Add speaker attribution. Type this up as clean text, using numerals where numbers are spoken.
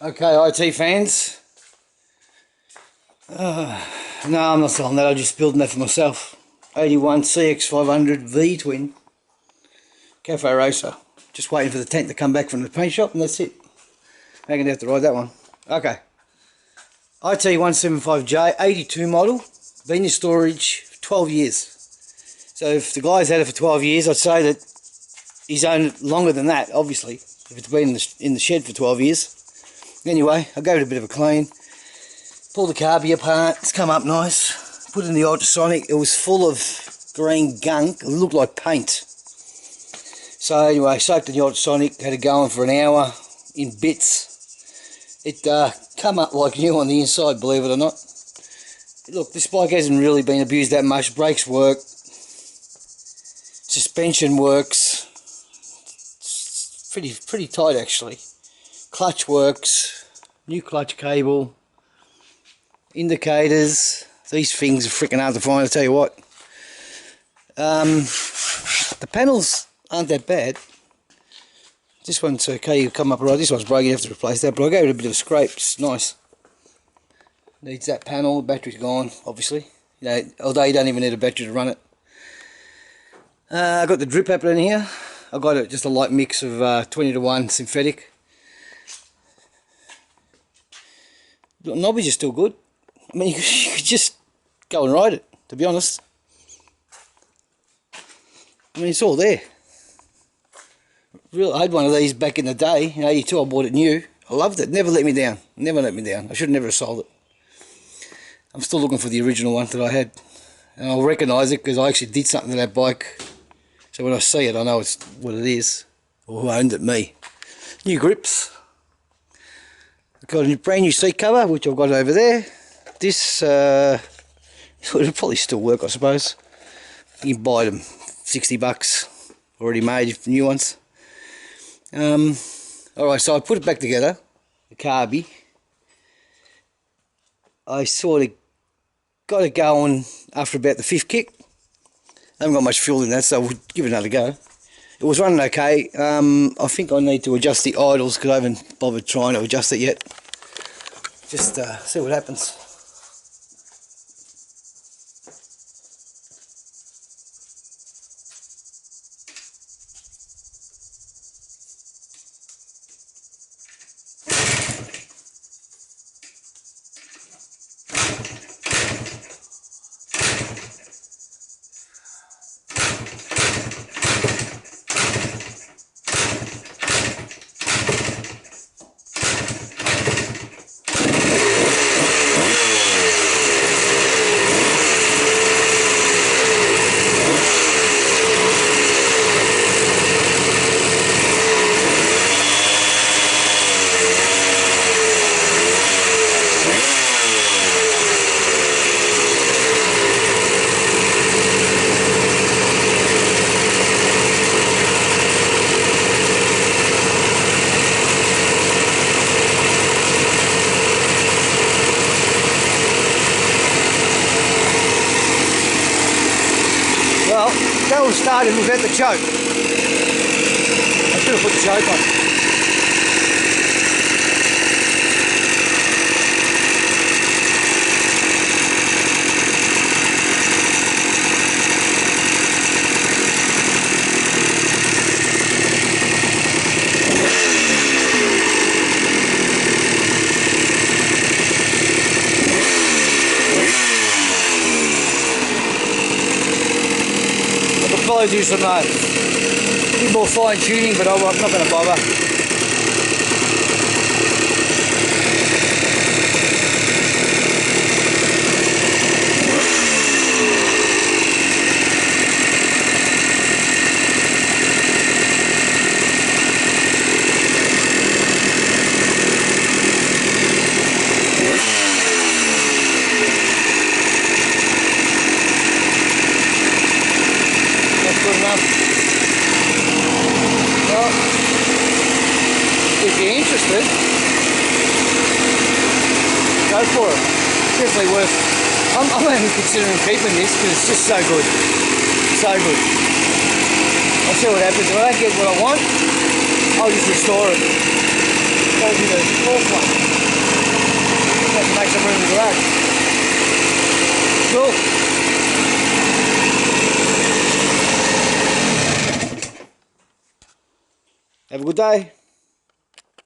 Speaker 1: Okay, IT fans. No, I'm not selling that. I'm just building that for myself. 81CX500V twin cafe racer. Just waiting for the tent to come back from the paint shop, and that's it. I'm going to have to ride that one. Okay. IT175J 82 model. Been in storage 12 years. So if the guy's had it for 12 years, I'd say that he's owned it longer than that, obviously. If it's been in the shed for 12 years. Anyway, I gave it a bit of a clean. Pulled the carby apart. It's come up nice. Put it in the Ultrasonic. It was full of green gunk. It looked like paint. So anyway, soaked in the Ultrasonic. Had it going for an hour in bits. It come up like new on the inside, believe it or not. Look, this bike hasn't really been abused that much. Brakes work. Suspension works. It's pretty tight actually. Clutch works. New clutch cable. Indicators. These things are freaking hard to find, I tell you what. The panels aren't that bad. This one's okay, you come up right. This one's broken, you have to replace that, but I gave it a bit of a scrape. It's nice. Needs that panel, the battery's gone, obviously. You know, although you don't even need a battery to run it. I got the drip happening here. I got just a light mix of 20:1 synthetic. The knobbies are still good. I mean, you could just go and ride it, to be honest. I mean, it's all there. I had one of these back in the day, in '82. I bought it new. I loved it. Never let me down. Never let me down. I should have never sold it. I'm still looking for the original one that I had. And I'll recognise it because I actually did something to that bike. So when I see it, I know it's what it is. Or who owned it, me. New grips. I've got a brand new seat cover, which I've got over there. This, it'll probably still work, I suppose. You can buy them, $60, already made, new ones. Alright, so I put it back together, the carby. I sort of got it going after about the 5th kick. I haven't got much fuel in that, so we'll give it another go. It was running okay. I think I need to adjust the idles because I haven't bothered trying to adjust it yet. Just see what happens. Well, that all started without the choke. I should have put the choke on. Probably do some bit more fine tuning, but I'm not going to bother. Well, if you're interested, go for it. It's definitely worth. I'm even considering keeping this because it's just so good. So good. I'll see what happens. If I don't get what I want, I'll just restore it. Go to the fourth one. Have a good day.